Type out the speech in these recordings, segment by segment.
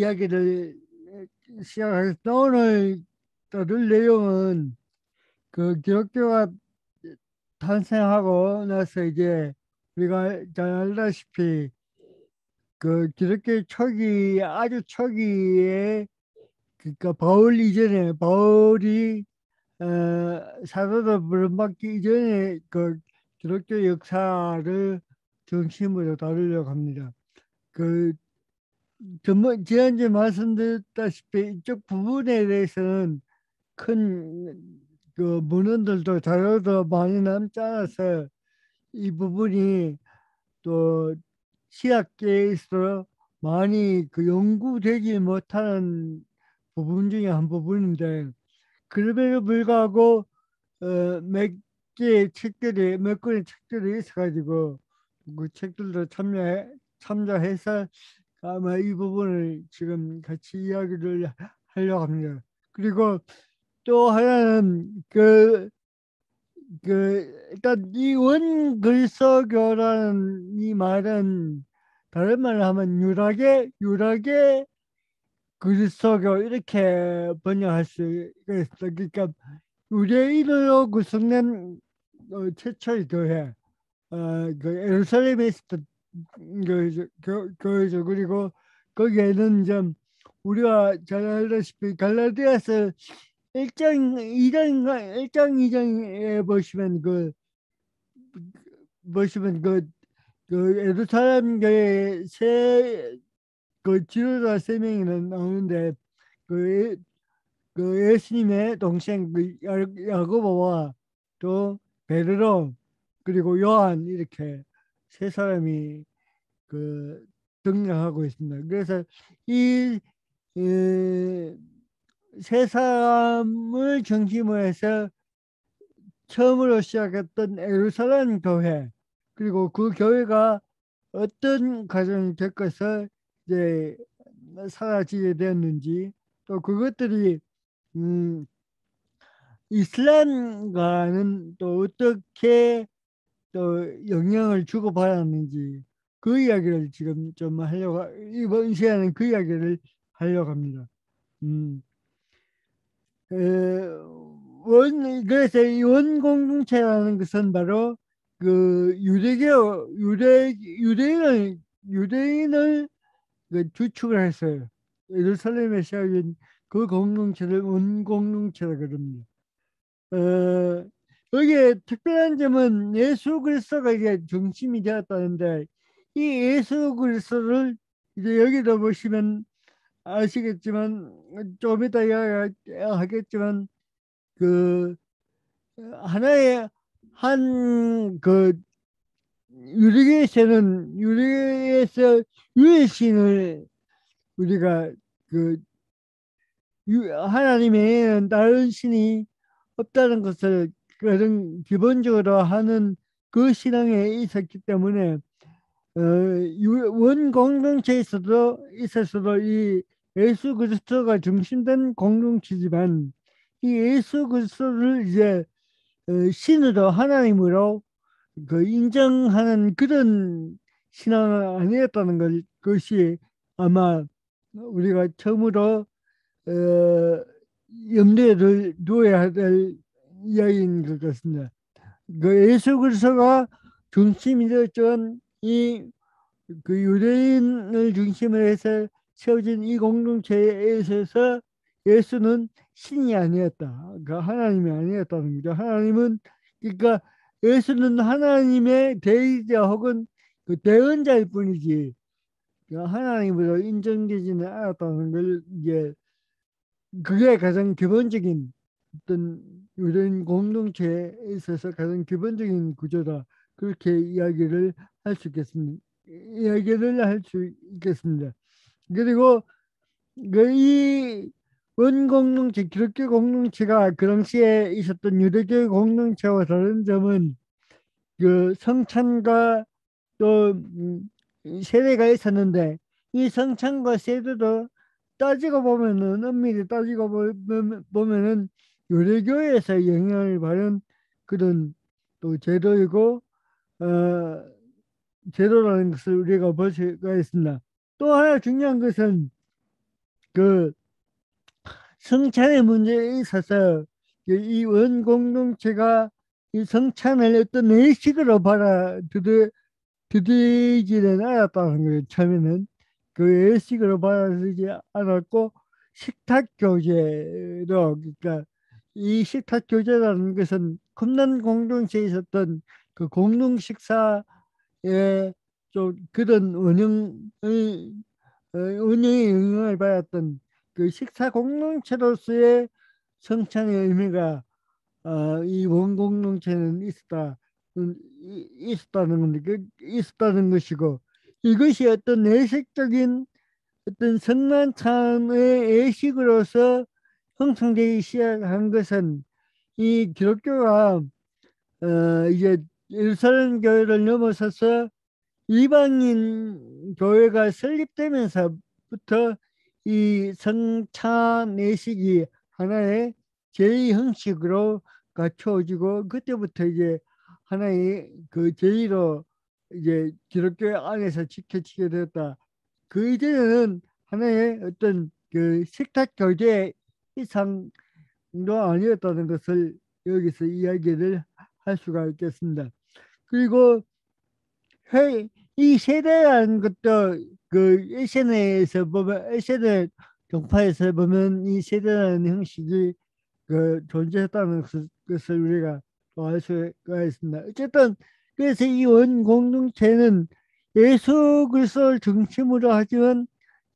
이야기를 시작하겠습니다. 오늘 다룰 내용은 그 기독교가 탄생하고 나서 이제 우리가 잘 알다시피 그 기독교 초기 아주 초기에 그러니까 바울 이전에 바울이 사도로 부름받기 이전에 그 기독교 역사를 중심으로 다루려고 합니다. 그 지난주에 말씀드렸다시피 이쪽 부분에 대해서는 큰 그 문헌들도 자료도 많이 남지 않아서 이 부분이 또 시학계에서 많이 그 연구되지 못하는 부분 중에 한 부분인데 그럼에도 불구하고 몇 개의 책들이 몇 권의 책들이 있어가지고 그 책들도 참조해서 아마 이 부분을 지금 같이 이야기를 하려고 합니다. 그리고 또 하나는 일단 이 원글서교라는 이 말은 다른 말로 하면 유락의 그리스도교 이렇게 번역할 수 있어. 그러니까 유대인으로 구성된 최초의 교회, 그 예루살렘에 있었던 교회죠. 그리고 거기에는 좀 우리가 잘 알다시피 갈라디아서 1장 2장인가 1장 2장에 보시면 그 예루살렘 교회 그 지도자 세 명이 나오는데 그, 그 예수님의 동생 그 야고보와 또 베드로 그리고 요한 이렇게 세 사람이 그 등장하고 있습니다. 그래서 이 세 사람을 중심으로 해서 처음으로 시작했던 예루살렘 교회 그리고 그 교회가 어떤 과정이 겪어서 이제 사라지게 되었는지 또 그것들이 음, 이슬람과는 또 어떻게 또 영향을 주고받았는지 그 이야기를 지금 좀 하려고 이번 시간은 그 이야기를 하려고 합니다. 음. 그래서 이 원공동체라는 것은 바로 그 유대인을 그 주축을 했어요. 예루살렘에 세워진 그 공동체를 원공동체라 그럽니다. 어, 여기에 특별한 점은 예수 그리스도가 이게 중심이 되었다는데 이 예수 그리스도를 이제 여기도 보시면 아시겠지만 좀 이따 이야기하겠지만 그 하나의 한 그 유리교에서 유일신을 우리가 그 하나님 외에는 다른 신이 없다는 것을 그런 기본적으로 하는 그 신앙에 있었기 때문에 원 공동체에서도 있었어도 이 예수 그리스도가 중심된 공동체지만 이 예수 그리스도를 이제 신으로 하나님으로 그 인정하는 그런 신앙은 아니었다는 것이 아마 우리가 처음으로 어, 염두에 두어야 될 이야기인 것 같습니다. 그 예수 그리스도가 중심이 되었던 이 그 유대인을 중심으로 해서 세워진 이 공동체에 있어서 예수는 신이 아니었다. 그 하나님이 아니었다는 거죠. 하나님은 그러니까 예수는 하나님의 대의자 혹은 그 대언자일 뿐이지 그 하나님으로 인정되지는 않았다는 걸 이제 그게 가장 기본적인 어떤 유대인 공동체에 있어서 가장 기본적인 구조다. 그렇게 이야기를 할 수 있겠습니다. 이야기를 할 수 있겠습니다. 그리고 이 원공동체, 기독교 공동체가 그 당시에 있었던 유대교 공동체와 다른 점은 그 성찬과 또 세례가 있었는데 이 성찬과 세례도 따지고 보면은 엄밀히 따지고 보면은 유대교에서 영향을 받은 그런 또 제도이고 제도라는 것을 우리가 볼 수가 있습니다. 또 하나 중요한 것은 그 성찬의 문제에 있어서 이 원공동체가 이 성찬을 어떤 의식으로 받아들이지는 않았다는 거예요. 처음에는 그 의식으로 받아들이지 않았고 식탁 교제로, 그러니까 이 식탁 교제라는 것은 쿰난 공동체에 있었던 그 공동 식사의 좀 그런 운영에 영향을 받았던 그 식사 공동체로서의 성찬의 의미가 이 원공동체는 있었다는 건데, 있었다는 것이고, 이것이 어떤 내식적인 어떤 성만찬의 예식으로서 형성되기 시작한 것은 이 기독교가 이제 예루살렘 교회를 넘어서서 이방인 교회가 설립되면서부터 이 성찬 예식이 하나의 제의 형식으로 갖춰지고, 그때부터 이제 하나의 그 제의로 이제 기독교 안에서 지켜지게 되었다. 그 이전에는 하나의 어떤 그 식탁 교제 이상도 아니었다는 것을 여기서 이야기를 할 수가 있겠습니다. 그리고 이 세대라는 것도 그 에센에서 보면, 에센의 종파에서 보면 이 세대라는 형식이 그 존재했다는 것을 우리가 알 수가 있습니다. 어쨌든 그래서 이 원 공동체는 예수 그리스도를 중심으로 하지만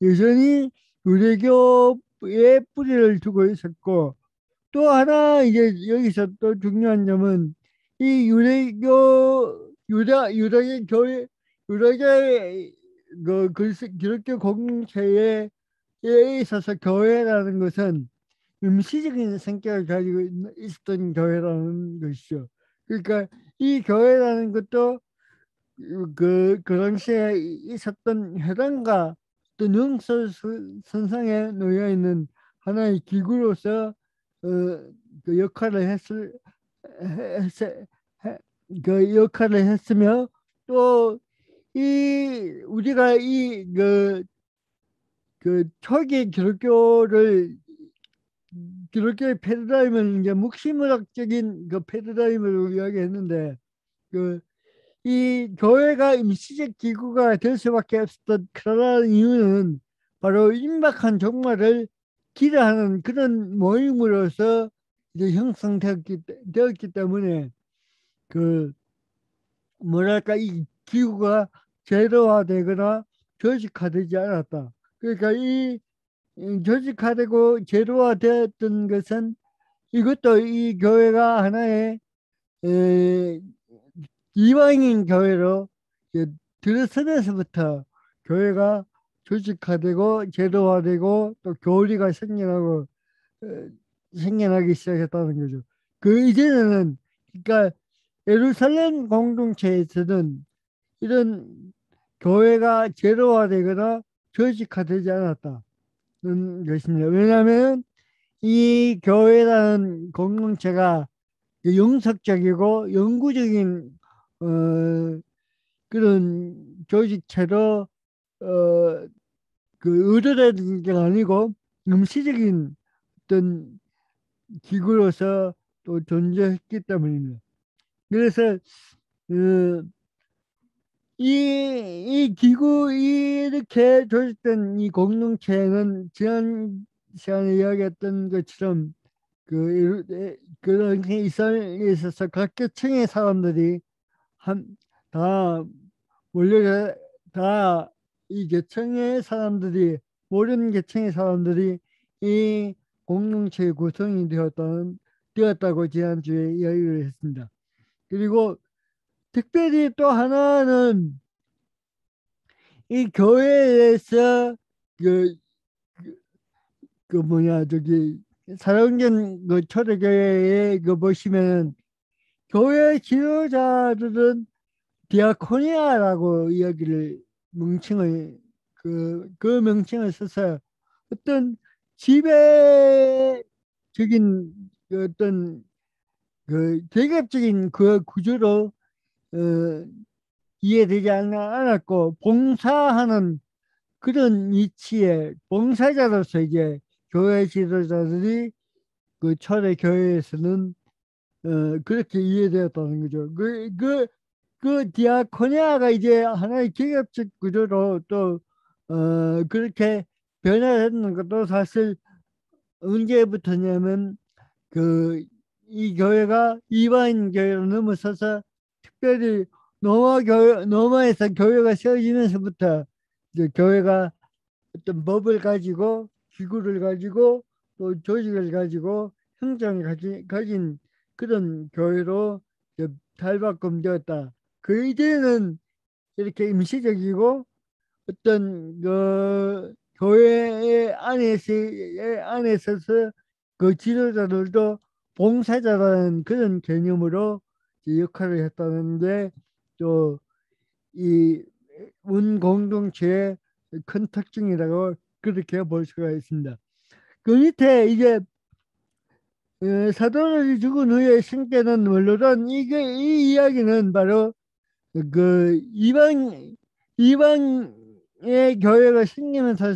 여전히 유대교의 뿌리를 두고 있었고, 또 하나 이제 여기서 또 중요한 점은 이 유다의 교회, 유다의 기독교 공동체에 있어서 교회라는 것은 임시적인 성격을 가지고 있었던 교회라는 것이죠. 그러니까 이 교회라는 것도 그 당시에 있었던 혈안과 또 영서 선상에 놓여 있는 하나의 기구로서 그 역할을 그 역할을 했으며, 또 이 우리가 그 초기 기독교의 패러다임을 이제 묵시문학적인 그 패러다임으로 이야기했는데, 그 이 교회가 임시적 기구가 될 수밖에 없었던 그러한 이유는 바로 임박한 종말을 기대하는 그런 모임으로서 이제 되었기 때문에, 그 뭐랄까, 이 기구가 제도화되거나 조직화되지 않았다. 그러니까 이 조직화되고 제도화되었던 것은, 이것도 이 교회가 하나의 에, 이방인 교회로 들어서면서부터 교회가 조직화되고 제도화되고 또 교리가 생겨나고 어, 생겨나기 시작했다는 거죠. 그 이전에는, 그러니까 예루살렘 공동체에서는 이런 교회가 제도화되거나 조직화되지 않았다는 것입니다. 왜냐하면 이 교회라는 공동체가 영속적이고 영구적인 어, 그런 조직체로 그 의도된 게 아니고 임시적인 어떤 기구로서 또 존재했기 때문입니다. 그래서 그 이 기구, 이렇게 조직된 이 공동체는 지난 시간에 이야기했던 것처럼 그 이스라엘에 있어서 각 계층의 사람들이 다 몰려, 다이 계층의 사람들이, 모든 계층의 사람들이 이 공동체의 구성이 되었다고 지난주에 이야기를 했습니다. 그리고 특별히 또 하나는 이 교회에서 그, 그 뭐냐, 저기 사랑전 그 초대교회에 그 보시면 교회 지도자들은 디아코니아라고 이야기를, 명칭을, 그 명칭을 써서 어떤 지배적인 그 어떤 그 계급적인 그 구조로 어, 이해되지 않았고, 봉사하는 그런 위치에 봉사자로서 이제 교회 지도자들이 그 초대 교회에서는 그렇게 이해되었다는 거죠. 그 디아코니아가 이제 하나의 계급적 구조로 또 그렇게 변화했는 것도 사실 언제부터냐면 그 이 교회가 이방 교회로 넘어서서 특별히 로마에서 교회가 세워지면서부터 이제 교회가 어떤 법을 가지고 기구를 가지고 또 조직을 가지고 형장을 가진 그런 교회로 탈바꿈되었다. 그 이전에는 이렇게 임시적이고 어떤 그 교회 안에 서서 그 지도자들도 봉사자라는 그런 개념으로 역할을 했다는 게 또 이 운공동체의 큰 특징이라고 그렇게 볼 수가 있습니다. 그 밑에 이제 사도들이 죽은 후에 신께는 원로던 이 이야기는 바로 그 이방의 교회가 생기면서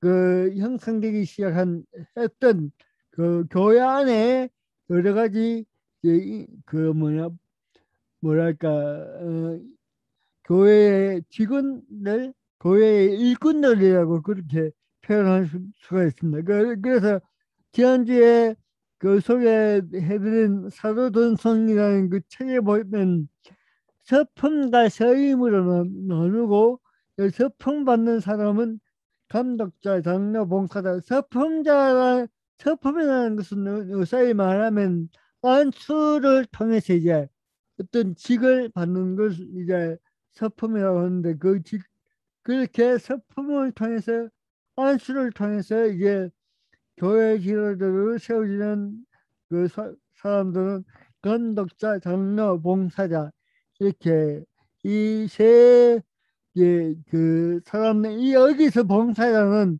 그 형성되기 시작한 했던 그 교회 안에 여러 가지 그 뭐랄까 교회의 직원들, 교회의 일꾼들이라고 그렇게 표현할 수가 있습니다. 그래서 지난주에 그 소개해드린 사도전성이라는 그 책에 보면 서품과 서임으로 나누고 서품 받는 사람은 감독자, 장로, 봉사자. 서품이라는 것은 요새 말하면 안수를 통해서 이제 어떤 직을 받는 것을 이제 서품이라고 하는데 그렇게 서품을 통해서 안수를 통해서 이제 교회 지도자로 세워지는 그 사람들은 건덕자, 장로, 봉사자 이렇게 이세 그 사람 이 여기서 봉사자는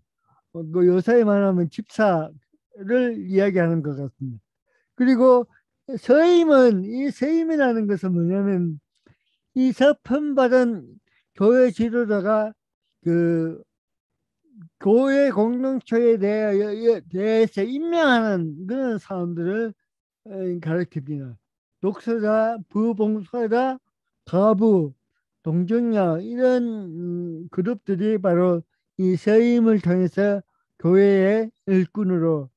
그 요새 말하면 집사를 이야기하는 것 같습니다. 그리고 이 서임이라는 것은 뭐냐면 이 서품 받은 교회 지도자가 그 교회 공동체에 대해서 임명하는 그런 사람들을 가르칩니다. 독서자, 부봉사자, 가부, 동정녀 이런 그룹들이 바로 이 서임을 통해서 교회의 일꾼으로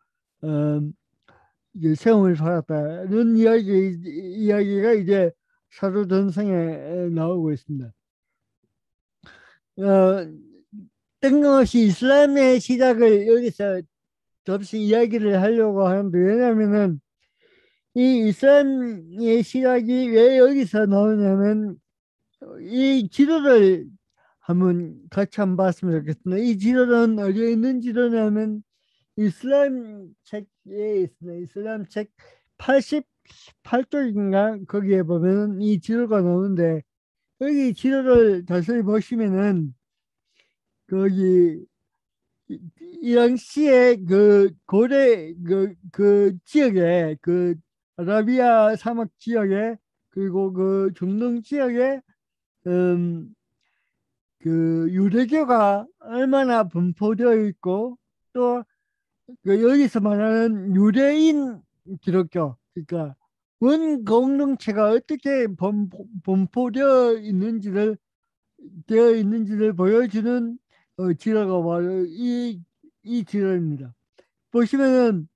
어, 이제 세움을 받았다는 이야기가 이제 사도전성에 나오고 있습니다. 뜬금없이 이슬람의 시작을 여기서 접시 이야기를 하려고 하는데 왜냐하면은 이 이슬람의 시작이 왜 여기서 나오냐면 이 지도를 같이 한번 봤으면 좋겠습니다. 이 지도는 어디에 있는 지도냐면 이슬람 책에 있습니다. 이슬람 책 88쪽인가 거기에 보면 이 지도가 나오는데 여기 지도를 자세히 보시면은 거기 이랑시의 그 고래 그 지역에 그 아라비아 사막 지역에 그리고 그 중동 지역에 음, 그 유대교가 얼마나 분포되어 있고 또 그 여기서 말하는 유대인 기독교 그러니까 원 공동체가 어떻게 분포되어 있는지를 보여주는 지도가 바로 이 지도입니다. 보시면은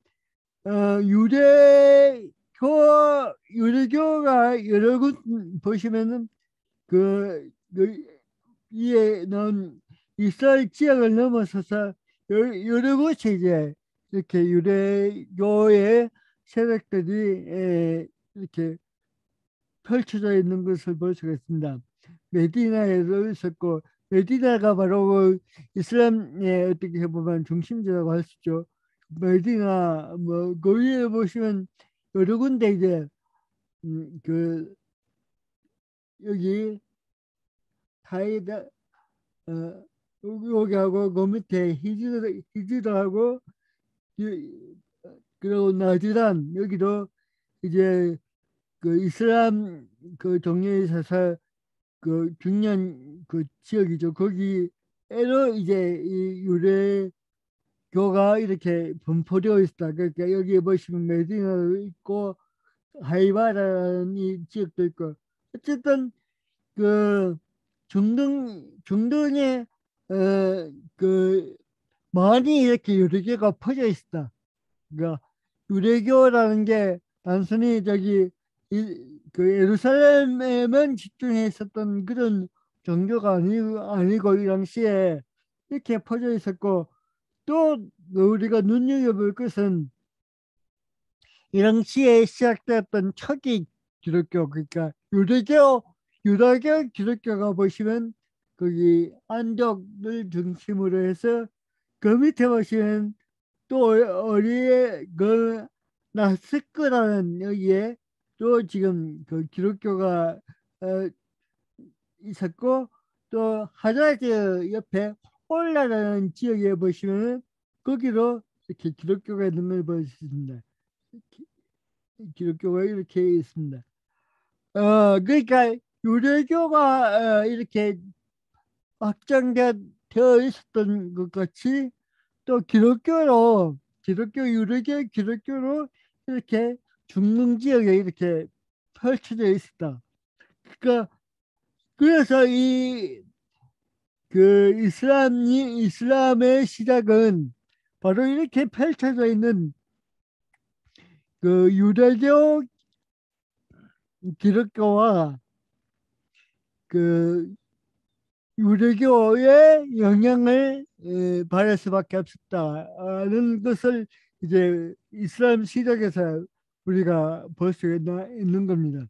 유대교가 여러 군 보시면은 그 이에 넣은 이스라엘 지역을 넘어서서 여러 곳에 이제 이렇게 유대교의 세력들이 이렇게 펼쳐져 있는 것을 볼 수가 있습니다. 메디나에도 있었고 메디나가 바로 그 이슬람의 어떻게 보면 중심지라고 할 수 있죠. 메디나 뭐 거기에 보시면 여러 군데 이제 그 여기 타이다 여기하고 그 밑에 히지드하고 그리고 나지란 여기도 이제 그 이슬람 그 종교에 있어서 그 중요한 그 지역이죠. 거기 에로 이제 이 유대교가 이렇게 분포되어 있다. 그러니까 여기 보시면 메디나도 있고 하이바라는 이 지역도 있고 어쨌든 그 중동에 그 많이 이렇게 유대교가 퍼져 있다. 그러니까 유대교라는 게 단순히 저기 그 예루살렘에만 집중해 있었던 그런 종교가 아니고 이 당시에 이렇게 퍼져 있었고 또 우리가 눈여겨볼 것은 이 당시에 시작되었던 초기 기독교 그러니까 유다교 기독교가 보시면 거기 안독을 중심으로 해서 그 밑에 보시면 또 어디에 그 나스크라는 여기에 또 지금 그 기독교가 어, 있었고 또 하자즈 옆에 홀라라는 지역에 보시면 거기로 이렇게 기독교가 있는 걸 볼 수 있습니다. 기독교가 이렇게 있습니다. 그러니까 유대교가 이렇게 확장되어 있었던 것 같이 또 유대교 기독교로 이렇게 중동 지역에 이렇게 펼쳐져 있었다. 그러니까 그래서 이 그 이슬람의 시작은 바로 이렇게 펼쳐져 있는 그 유대교 기독교와 그 유대교의 영향을 받을 수밖에 없었다는 것을 이제 이슬람 시작에서 우리가 볼 수 있는 겁니다.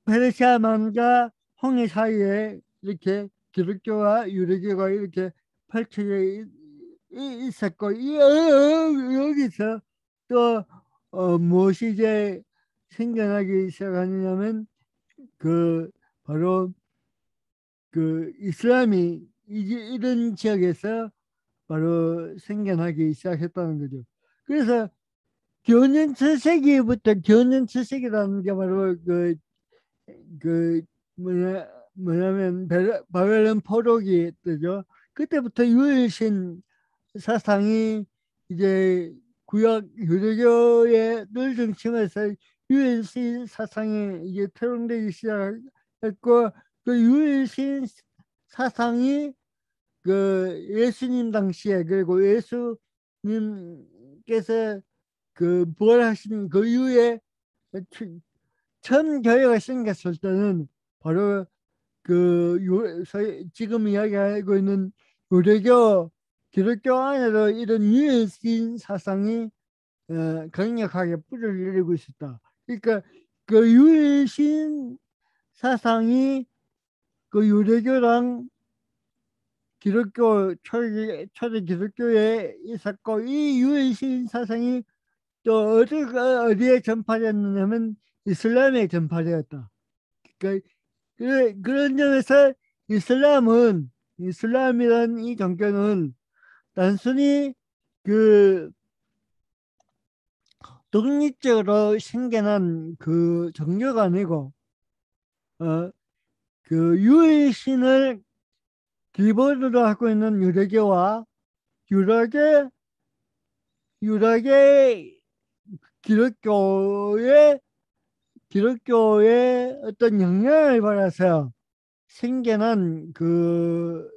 페르시아만과 홍해 사이에 이렇게 기독교와 유대교가 이렇게 펼쳐져 있었고 여기서 또 무엇이 이제 생겨나기 시작하냐면 그 바로 그 이슬람이 이런 지역에서 바로 생겨나기 시작했다는 거죠. 그래서 교년 7세기부터 교년 7세기라는 게 바로 그 뭐냐면 바벨론 포로기 때죠. 그때부터 유일신 사상이 이제 구약 유대교의 늘 중심에서 유일신 사상이 이제 태동되기 시작했고 그 유일신 사상이 그 예수님 당시에 그리고 예수님께서 그 부활하신 그 이후에 처음 교회가 생겼을 때는 바로 지금 이야기하고 있는 유대교 기독교 안에도 이런 유해신 사상이 강력하게 뿌리를 내리고 있었다. 그러니까 그 유해신 사상이 그 유대교랑 기독교 초대 기독교에 있었고 이 유해신 사상이 또 어디에 전파되었느냐면 이슬람에 전파되었다. 그러니까 그런 점에서 이슬람이란 이 종교는 단순히 그 독립적으로 생겨난 그 종교가 아니고 어, 그 유일신을 기본으로 하고 있는 유럽의 유럽의 기독교의 어떤 영향을 받아서 생겨난 그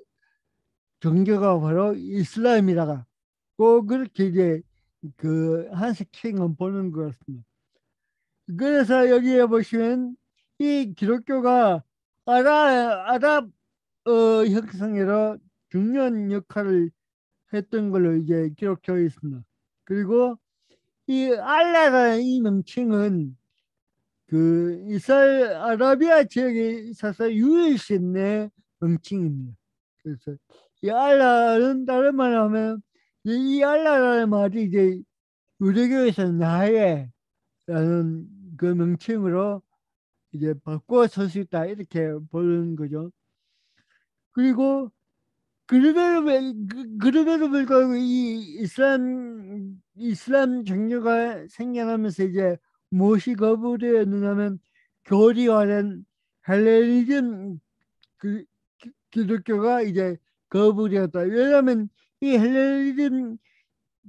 종교가 바로 이슬람이다가 꼭 그렇게 이제 그 한스킹은 보는 것 같습니다. 그래서 여기에 보시면 이 기독교가 아랍 형성에도 중요한 역할을 했던 걸로 이제 기록되어 있습니다. 그리고 이 알라라는 이 명칭은 그 이스라엘 아라비아 지역에 있어서 유일신의 명칭입니다. 그래서 이 알라는 다른 말로 하면 이 알라라는 말이 이제 유대교에서는 야훼라는 그 명칭으로 이제 바꿔 쓸 수 있다 이렇게 보는 거죠. 그리고 그럼에도 불구하고 이 이슬람 종교가 생겨나면서 이제 무엇이 거부되었느냐면 교리화된 헬레니즘 그 기독교가 이제 거부되었다. 왜냐하면 이 헬레니즘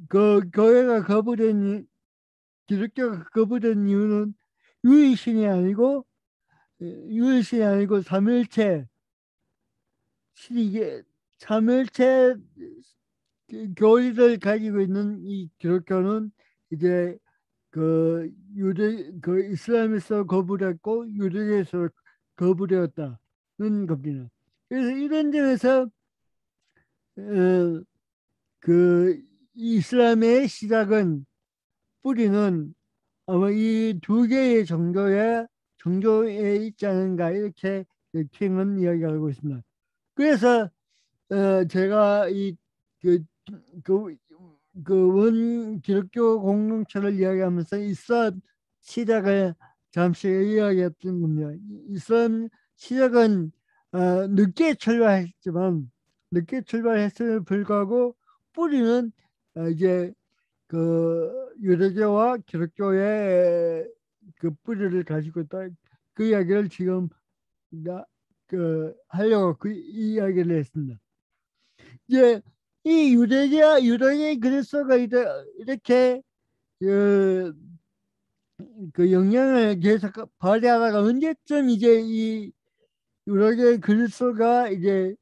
그 교회가 거부된 기독교가 거부된 이유는 유일신이 아니고 유일신이 아니고 삼일체 이게 삼일체 교리를 가지고 있는 이 기독교는 이제 그 이슬람에서 거부됐고 유대교에서 거부되었다는 겁니다. 그래서 이런 점에서 어, 그 이슬람의 시작은 뿌리는 아마 이 두 개의 종교에 있지 않은가 이렇게 킹은 이야기하고 있습니다. 그래서 제가 그, 그, 원 기독교 공동체를 이야기하면서 이슬람 시작을 잠시 이야기했던 겁니다. 이슬람 시작은 늦게 출발했지만 늦게 출발했음에도 불구하고 뿌리는 이제 그 유대교와 기독교의 그 뿌리를 가지고 있다. 그 이야기를 지금 하려고 그 이야기를 했습니다. 이제 이 유대계 그리스도가 이렇게 그, 그 영향을 계속 발휘하다가 언제쯤 이제 이 유대계 그리스도가 이제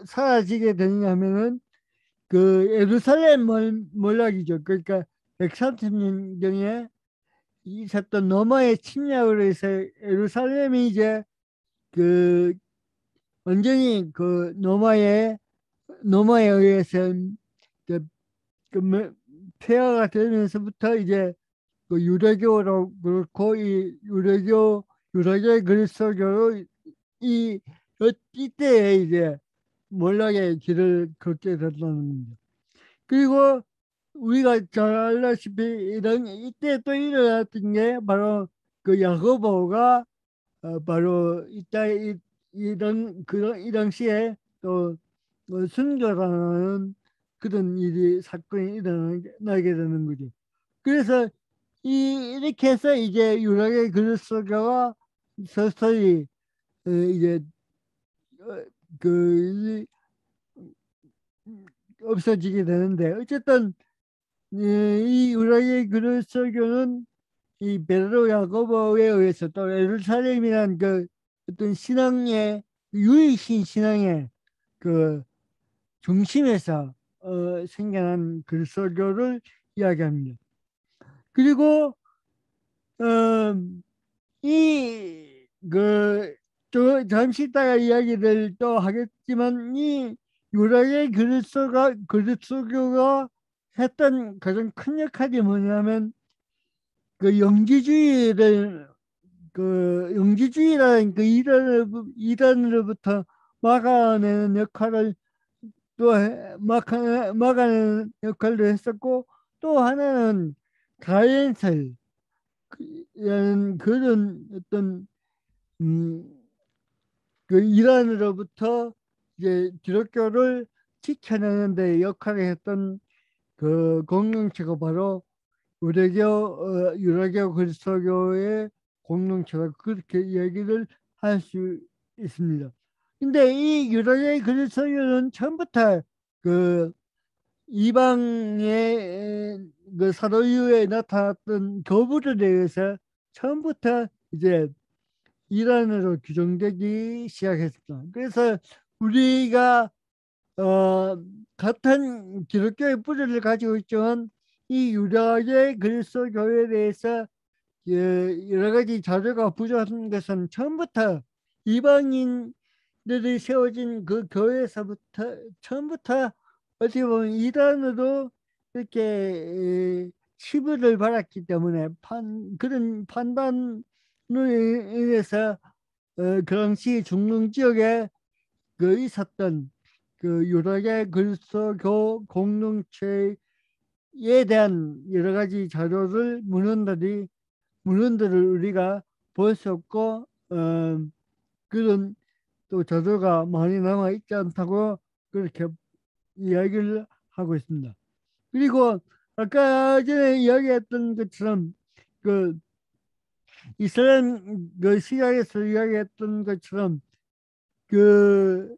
사라지게 되냐면은 그 예루살렘 몰락이죠. 그러니까 130년경에 있었던 로마의 침략으로 해서 예루살렘이 이제 그 완전히 그 로마에 의해서 그, 폐허가 되면서부터 이제 그 유대교로 그렇고 이 유대교 그리스도교로 이 이때에 이제 몰락의 길을 걷게 됐다는 겁니다. 그리고 우리가 잘 알다시피 이때 또 일어났던 게 바로 그 야고보가 바로 이 당시에 또 순교라는 그런 사건이 일어나게 되는 거죠. 그래서 이렇게 해서 이제 유락의 그리스도교가 서서히 이제 어, 그 없어지게 되는데 어쨌든 이 유락의 그리스도교는 이 베드로 야고보에 의해서 또 예루살렘이란 그 어떤 신앙의 유일신 신앙의 그 중심에서 생겨난 그리스도교를 이야기합니다. 그리고 이그 잠시 있다가 이야기를 또 하겠지만 이 유다의 그리스도교가 했던 가장 큰 역할이 뭐냐면 그 영지주의라는 그 이단으로부터 막아내는 역할을 막아내는 역할도 했었고 또 하나는 가엔설 이라는 그런 어떤 음, 그 이란으로부터 이제 기독교를 지켜내는 데 역할을 했던 그 공동체가 바로 유대교 그리스도교의 공동체가 그렇게 얘기를 할 수 있습니다. 근데 이 유대교 그리스도교는 처음부터 그 이방의 그 사도 이후에 나타났던 교부들에 대해서 처음부터 이제 이란으로 규정되기 시작했습니다. 그래서 우리가 같은 기독교의 뿌리를 가지고 있지만 이 유다의 그리스도 교회에 대해서 여러 가지 자료가 부족한 것은 처음부터 이방인들이 세워진 그 교회에서부터 처음부터 어떻게 보면 이단으로 이렇게 치부를 받았기 때문에 그런 판단으로 인해서 그 당시 중동 지역에 그 있었던 그 유다계 그리스도교 공동체에 대한 여러 가지 자료를 문헌들을 우리가 볼 수 없고 그런 또 자료가 많이 남아 있지 않다고 그렇게 이야기를 하고 있습니다. 그리고 아까 전에 이야기했던 것처럼 그 이스라엘 그 시각에서 이야기했던 것처럼 그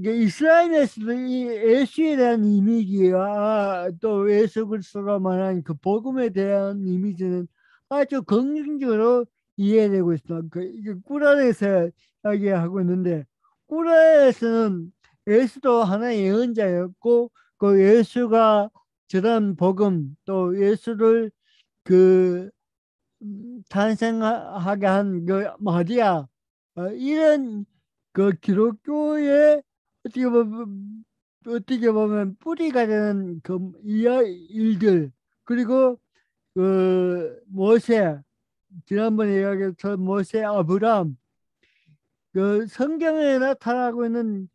이스라엘에서도 이 예수에 대한 이미지와 또 예수 그리스도가 말한 그 복음에 대한 이미지는 아주 긍정적으로 이해되고 있습니다. 이게 꾸란에서 이야기하고 있는데 꾸란에서는 예수도 하나의 예언자였고 그 예수가 전한 복음 또 예수를 그 탄생하게 한 그 마리아 이런 그 기독교의 어떻게 보면 뿌리가 되는 그 일들 그리고 그 모세 지난번에 이야기했던 모세 아브람 그 성경에 나타나고 있는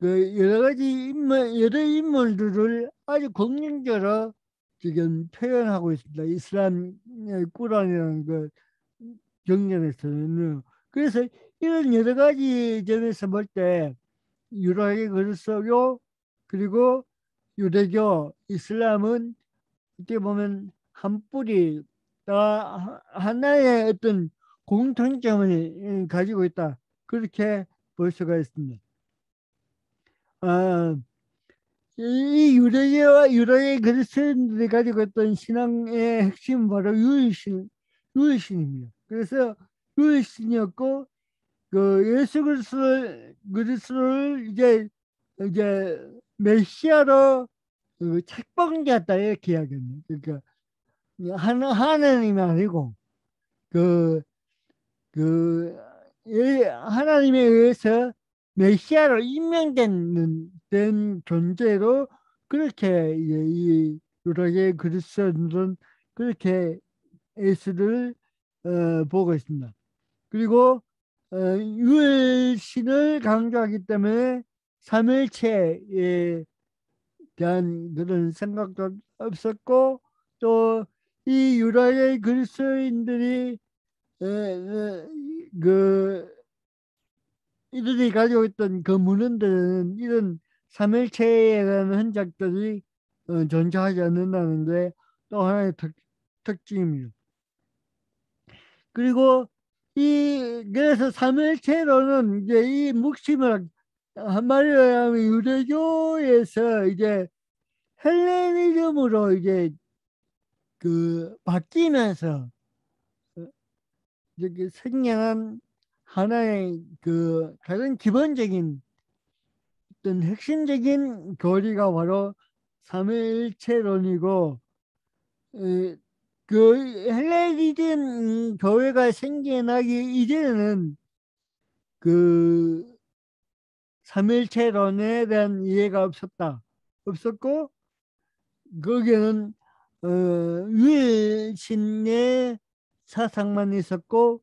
그 여러 가지 여러 인물들을 아주 긍정적으로 지금 표현하고 있습니다. 이슬람의 꾸란이라는 그 경전에서는. 그래서 이런 여러 가지 점에서 볼 때 유라의 그리스도교 그리고 유대교, 이슬람은 어떻게 보면 한 뿌리 하나의 어떤 공통점을 가지고 있다. 그렇게 볼 수가 있습니다. 아, 이 유대교와 유대의 그리스도인들이 가지고 있던 신앙의 핵심은 바로 유일신입니다. 그래서 유일신이었고 그 예수 그리스도를 이제 메시아로 그 책봉되었다 이렇게 이야기합니다. 그러니까 하나님이 아니고 그 하나님에 의해서 메시아로 임명된 된 존재로 그렇게 이 유다의 그리스도인들은 그렇게 예수를 보고 있습니다. 그리고 유일신을 강조하기 때문에 삼일체에 대한 그런 생각도 없었고 또 이 유다의 그리스도인들이 그 이들이 가지고 있던 그 문헌들은 이런 삼일체에 대한 흔적들이 존재하지 않는다는 게 또 하나의 특징입니다. 그리고 그래서 삼일체로는 이제 이 묵심을 한마디로 하면 유대교에서 이제 헬레니즘으로 이제 그 바뀌면서 이렇게 생겨난 하나의 그 가장 기본적인 어떤 핵심적인 교리가 바로 삼위일체론이고 그 헬레니즘 교회가 생겨나기 이전에는 그 삼일체론에 대한 이해가 없었고 거기에는 유일신의 사상만 있었고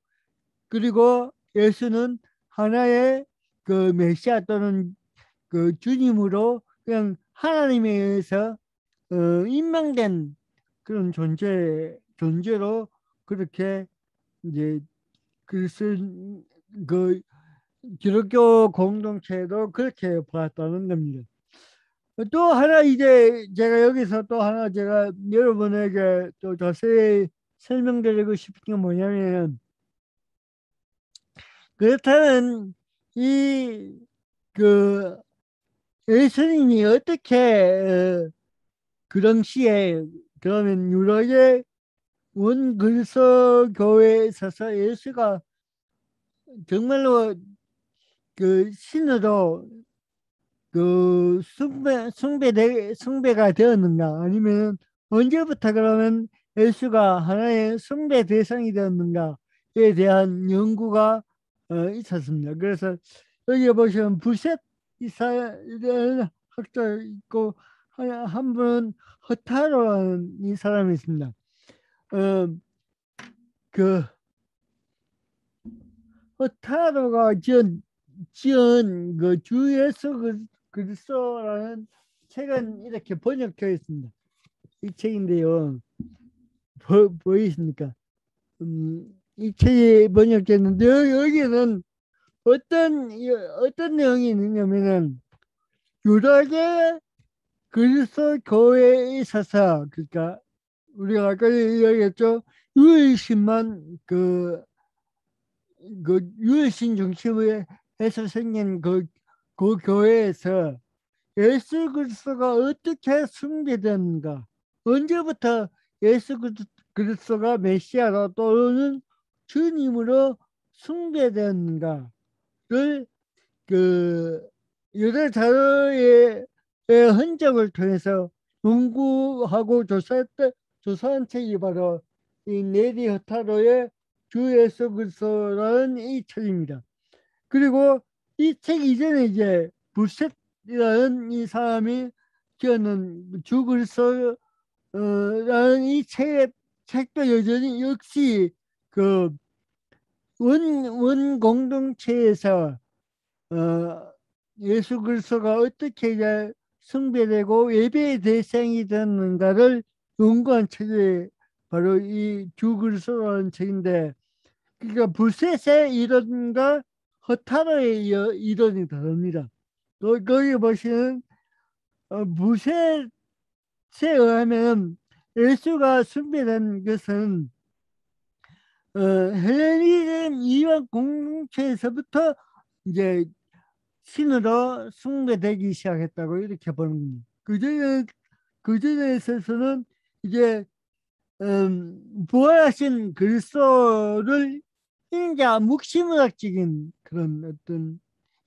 그리고 예수는 하나의 그 메시아 또는 그 주님으로 그냥 하나님에 의해서 임명된 그런 존재로 그렇게 이제 그 기독교 공동체도 그렇게 보았다는 겁니다. 또 하나 이제 제가 여기서 또 하나 제가 여러분에게 또 자세히 설명드리고 싶은 게 뭐냐면 그렇다면 이 그 예수님이 어떻게 그 당시에 그러면 유럽의 원그리스도 교회에 있어서 예수가 정말로 그 신으로 그 숭배가 되었는가 아니면 언제부터 그러면 예수가 하나의 숭배 대상이 되었는가에 대한 연구가 있었습니다. 그래서 여기 보시면 부셋 이사라는 학자 있고 한 분은 허타로라는 이 사람이 있습니다. 그 허타로가 지은 그 주 예수 그리스도라는 책은 이렇게 번역되어 있습니다. 이 책인데요. 보이십니까? 이 책이 번역됐는데 여기는 어떤 내용이 있느냐면은 유다계 그리스도 교회에 있어서 그러니까 우리가 아까 이야기했죠. 유일신만 유일신 중심으로 해서 생긴 그 교회에서 예수 그리스도가 어떻게 숭배되는가, 언제부터 예수 그리스도가 메시아로 또는 주님으로 숭배되는가를 그 여러 자료의 흔적을 통해서 연구하고 조사한 책이 바로 이 네리 허타로의 주 예수 그리스도라는 이 책입니다. 그리고 이 책 이전에 이제 불셋이라는 이 사람이 지었는 주 그리스도라는 이 책도 여전히 역시 그 원 공동체에서 어, 예수 그리스도가 어떻게 이제 숭배되고 예배의 대상이 됐는가를 연구한 책이 바로 이 주 그리스도라는 책인데, 그러니까 불셋의 이론과 허타로의 이론이 다릅니다. 거기 보시는 불셋에 의하면 예수가 숭배된 것은 헬레니즘 이방 공동체에서부터 이제 신으로 숭배되기 시작했다고 이렇게 보는 겁니다. 그전에 있어서는 이제 부활하신 그리스도를 인자 묵시문학적인 그런 어떤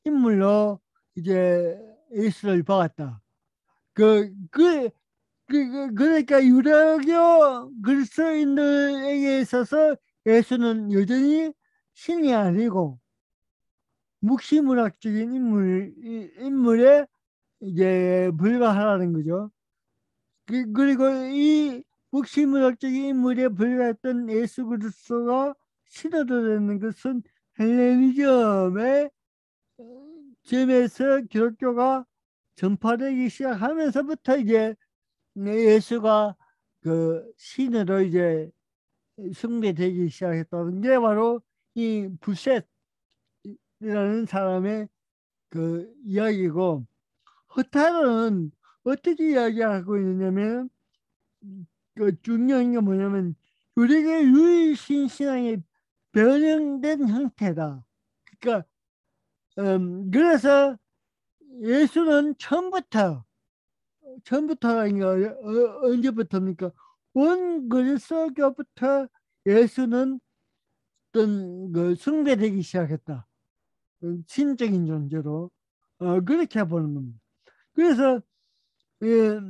인물로 이제 예수를 보았다. 그러니까 유대교 그리스도인들에게 있어서 예수는 여전히 신이 아니고 묵시문학적인 인물에 이제 불과하라는 거죠. 그리고 이 묵시문학적인 인물에 불과했던 예수 그리스도가 신화도 되는 것은 헬레니즘의 점에서 기독교가 전파되기 시작하면서부터 이제 예수가 그 신으로 이제 숭배되기 시작했다는 게 바로 이 부셋이라는 사람의 그 이야기고, 허타는 어떻게 이야기하고 있느냐면 그 중요한 게 뭐냐면 우리가 유일신 신앙의 변형된 형태다. 그러니까 그래서 예수는 처음부터가 언제부터입니까? 원 그리스도교부터 예수는 어떤 그 숭배되기 시작했다. 신적인 존재로 그렇게 보는 겁니다. 그래서 예,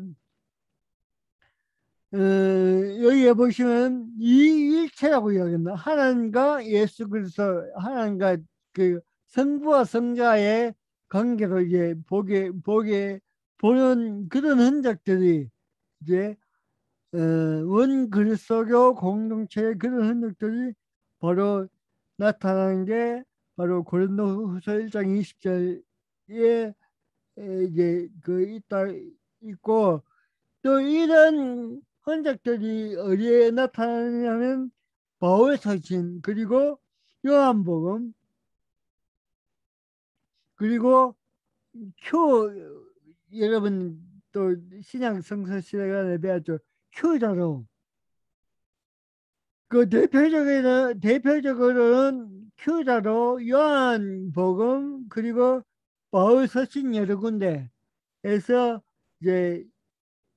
여기에 보시면 이일체라고 이야기합니다. 하나님과 예수 그리스도, 하나님과 그 성부와 성자의 관계로 이제 보는 그런 흔적들이 이제 원 그리스도교 공동체의 그런 흔적들이 바로 나타나는 게 바로 고린도후서 1장 20절에 이제 있고, 또 이런 흔적들이 어디에 나타나냐면 바울 서신, 그리고 요한복음, 그리고 여러분 또 신약 성서 시간에 배웠죠. 큐자로. 그 대표적으로는 큐자로 요한복음, 그리고 바울 서신 여러 군데에서 이제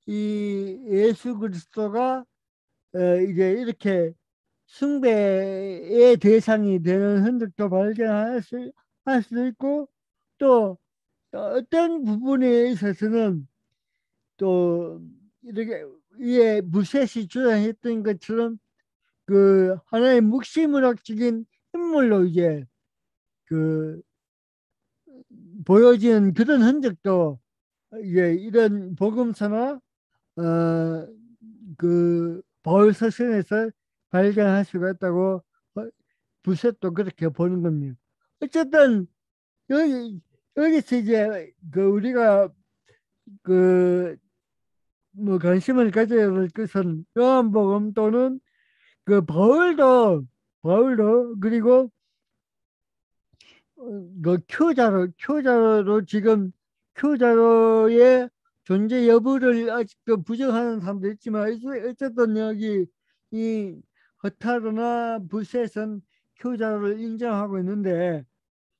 이 예수 그리스도가 이제 이렇게 숭배의 대상이 되는 흔적도 할 수 있고, 또 어떤 부분에 있어서는 또 이렇게 위에 무셋이 주장했던 것처럼 그 하나의 묵시문학적인 인물로 이제 그 보여지는 그런 흔적도 이제 이런 복음서나 그 바울 서신에서 발견할 수가 있다고 부셋도 그렇게 보는 겁니다. 어쨌든 여기 여기서 이제 그 우리가 그 뭐 관심을 가져야 될 것은 요한복음 또는 그 바울도 그리고 그 큐자로 지금 큐자로의 존재 여부를 아직도 부정하는 사람도 있지만 어쨌든 여기 이 허타로나 부셋은 효자로를 인정하고 있는데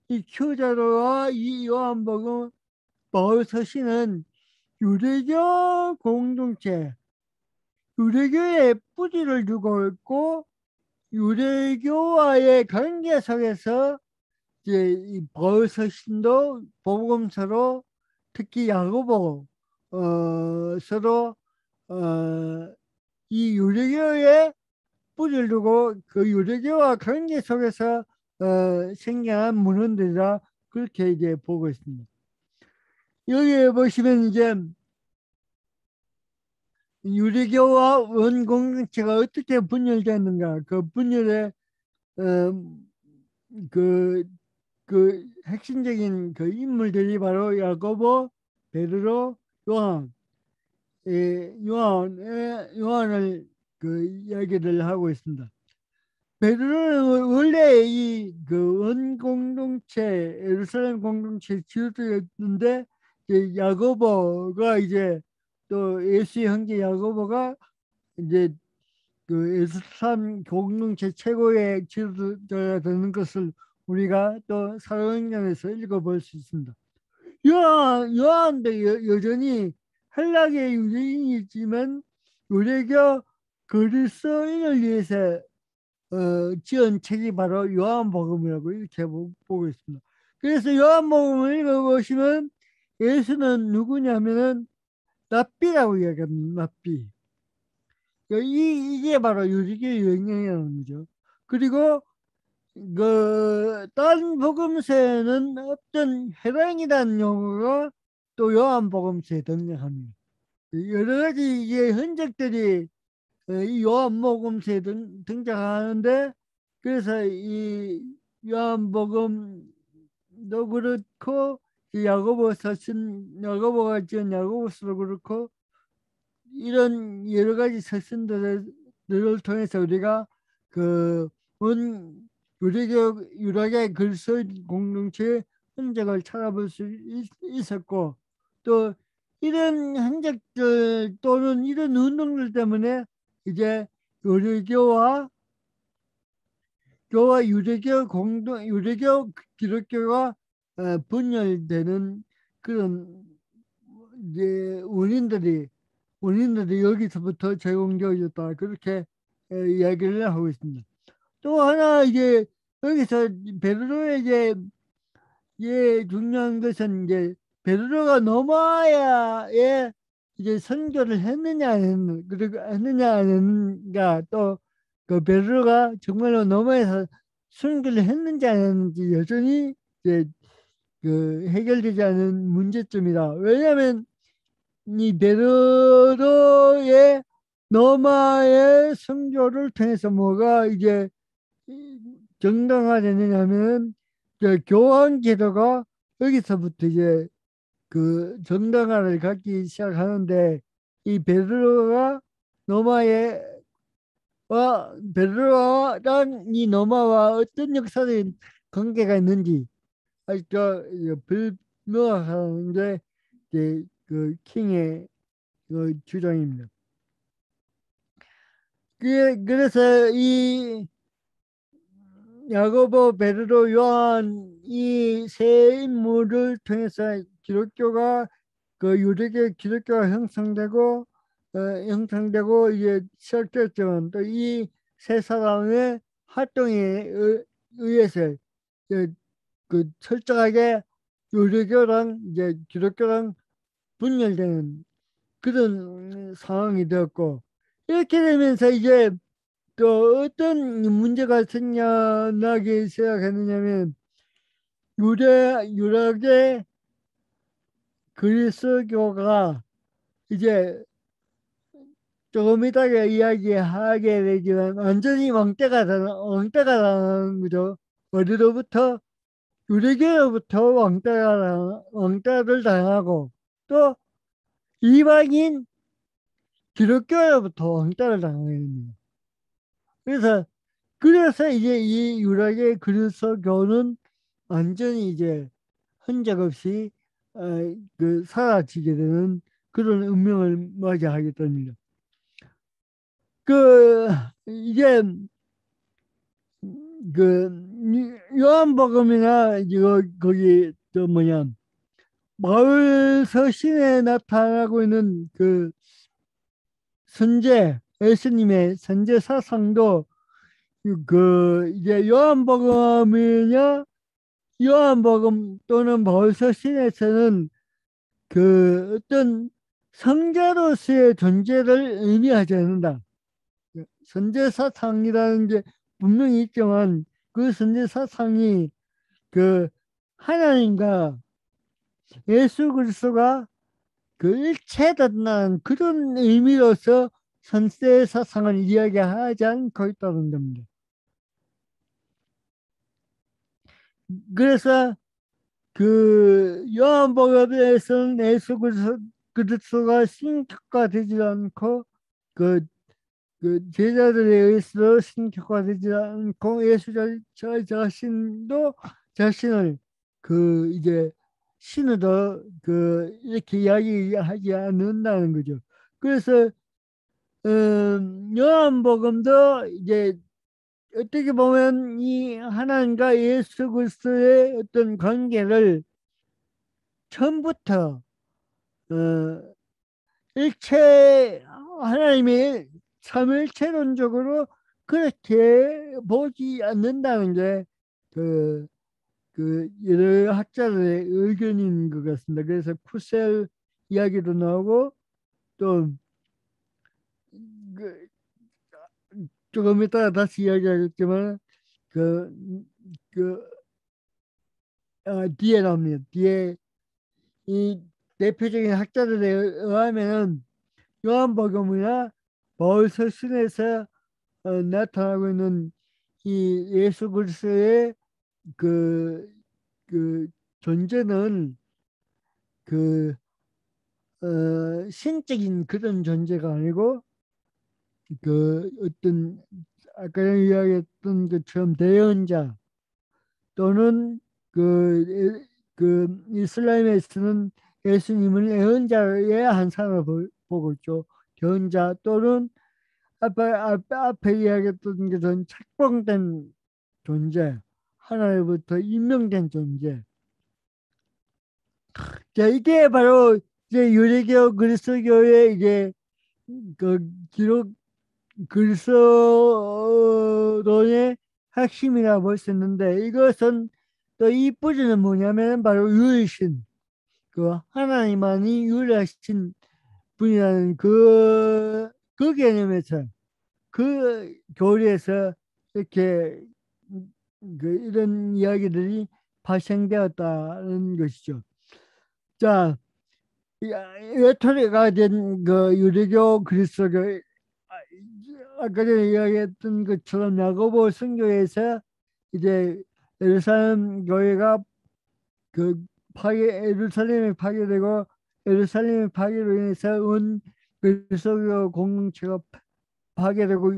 이 효자로와 이 요한복음 바울 서신은 유대교 공동체, 유대교의 뿌리를 두고 있고 유대교와의 관계 속에서 이제 이 바울 서신도 복음서로 특히 야고보 서로 이 유대교의 뿌리를 두고 그 유대교와 관계 속에서 생겨난 문헌들이라 그렇게 이제 보고 있습니다. 여기에 보시면 이제 유대교와 원공동체가 어떻게 분열되는가 그 분열의 어, 그, 그 핵심적인 그 인물들이 바로 야고보, 베드로, 요한, 요한을 그 이야기를 하고 있습니다. 베드로는 원래 이 그 원공동체 예루살렘 공동체 지도자였는데 야고보가 이제 또 예수의 형제 야고보가 이제 그 예루살렘 공동체 최고의 지도자가 되는 것을 우리가 또 사도행전에서 읽어볼 수 있습니다. 요한도 여전히 헬라계 유대인이지만 유대교 그리스도인을 위해서 지은 책이 바로 요한복음이라고 이렇게 보고 있습니다. 그래서 요한복음을 읽어보시면 예수는 누구냐면은 랍비라고 이야기합니다. 랍비. 이게 바로 유대교의 영향이라는 거죠. 그리고 다른 복음서에는 없던 해방이라는 용어가 또 요한복음서에 등장합니다. 여러 가지 이게 흔적들이 이 요한복음서에 등장하는데 그래서 이 요한복음도 그렇고 야고보서 쓴 야고보가 지은 야고보서도 그렇고 이런 여러 가지 서신들을 통해서 우리가 그원 유락의 글서 공동체의 흔적을 찾아볼 수 있었고 또 이런 흔적들 또는 이런 운동들 때문에 이제 유대교와 유대교 기독교가 분열되는 그런 이제 원인들이 여기서부터 제공되어졌다 그렇게 이야기를 하고 있습니다. 또 하나 이제 여기서 베드로에게 중요한 것은 이제 베드로가 노마야에 이제 선교를 했느냐 그리고 했느냐 안 했는가 또 그 베드로가 정말로 노마에서 선교를 했는지 안 했는지 여전히 이제 그 해결되지 않은 문제점이다. 왜냐하면 이 베드로의 노마의 선교를 통해서 뭐가 이제 정당화되느냐면 교황 제도가 여기서부터 이제 그 정당화를 갖기 시작하는데 이 베드로가 노마의 베드로랑 이 노마와 어떤 역사적인 관계가 있는지 아직도 불명확한 게 이제 그 킹의 그 주장입니다. 그래서 이 야고보, 베드로, 요한 이 세 인물을 통해서 기독교가 그 유대교 기독교가 형성되고 이제 시작됐지만 또 이 세 사람의 활동에 의해서 그 철저하게 유대교랑 이제 기독교랑 분열되는 그런 상황이 되었고 이렇게 되면서 이제 또 어떤 문제가 생겨나기 시작했느냐면 유럽의 그리스도교가 이제 조금 이따가 이야기하게 되지만 완전히 왕따가 당하는 거죠. 어디로부터 유대교로부터 왕따를 당하고 또 이방인 기독교로부터 왕따를 당하게 됩니다. 그래서 이제 이 유락의 그리스도교는 완전히 이제 흔적 없이 그 사라지게 되는 그런 운명을 맞이하게 됩니다. 그 이제 요한복음이나 이거 거기 저 뭐냐 마을 서신에 나타나고 있는 그 선제 예수님의 선제 사상도 이제 요한복음이냐 요한복음 또는 바울 서신에서는 그 어떤 성자로서의 존재를 의미하지 않는다. 선제 사상이라는 게 분명히 있지만 그 선제 사상이 그 하나님과 예수 그리스도가 그 일체된다는 그런 의미로서 선제 사상을 이야기하지 않고 있다는 겁니다. 그래서 그 요한복음에서는 예수 그리스도가 신격화되지 않고 그, 그 제자들에 의해서 신격화되지 않고 예수 자신도 자신을 그 이제 신으로 그 이렇게 이야기하지 않는다는 거죠. 그래서 요한복음도 이제 어떻게 보면 이 하나님과 예수 그리스도의 어떤 관계를 처음부터 어, 일체 하나님의 삼일체론적으로 그렇게 보지 않는다는 게 여러 학자들의 의견인 것 같습니다. 그래서 푸셀 이야기도 나오고 또 그, 조금 이따가 다시 이야기하겠지만 그, 그 뒤에 나옵니다. 뒤에 이 대표적인 학자들에 의하면은 요한복음이나 바울 서신에서 나타나고 있는 이 예수 그리스도의 그, 그 존재는 그 신적인 그런 존재가 아니고 그 어떤 아까 이야기했던 것처럼 대언자 또는 그 이슬람에서는 예수님을 예언자의 한 사람을 보고 있죠. 대언자 또는 앞에 이야기했던 것은 책봉된 존재, 하나님부터 임명된 존재. 자, 이게 바로 이제 유대교 그리스도교의 이제 그 기록 그리스도론의 핵심이라고 볼 수 있는데 이것은 또 이 뿌리는 뭐냐면 바로 유일신 그 하나님만이 유일하신 분이라는 그 개념에서 그 교리에서 이렇게 이런 이야기들이 발생되었다는 것이죠. 자, 외톨이가 된 그 유대교 그리스도교 아까 전에 이야기했던 것처럼 야고보 선교에서 이제 예루살렘 교회가 그 예루살렘에 파괴되고 예루살렘 파괴로 인해서 온 그리스도교 공동체가 파괴되고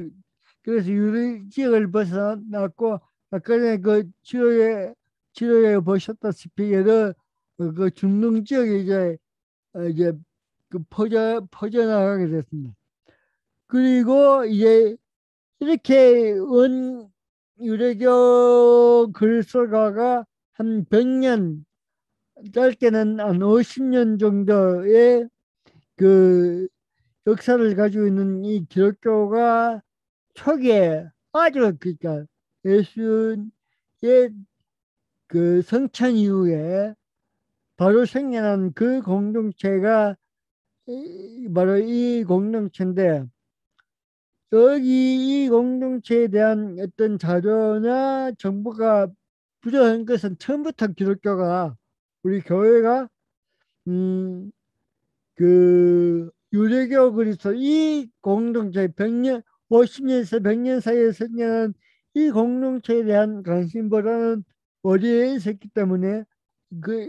그래서 유대 지역을 벗어났고 아까 전에 그 치료에 보셨다시피 여러 그 중동 지역에 이제 그 퍼져나가게 됐습니다. 그리고 이제 이렇게 온 유대교 글서가가 한 100년, 짧게는 한 50년 정도의 그 역사를 가지고 있는 이 기독교가 초기에 아주 그러니까 예수의 그 성찬 이후에 바로 생겨난 그 공동체가 바로 이 공동체인데 여기 이 공동체에 대한 어떤 자료나 정보가 부족한 것은 처음부터 기독교가 우리 교회가 음, 그 유대교 그리스도 이 공동체 100년 50년에서 100년 사이에 생겨난 이 공동체에 대한 관심보다는 어디에 있었기 때문에 그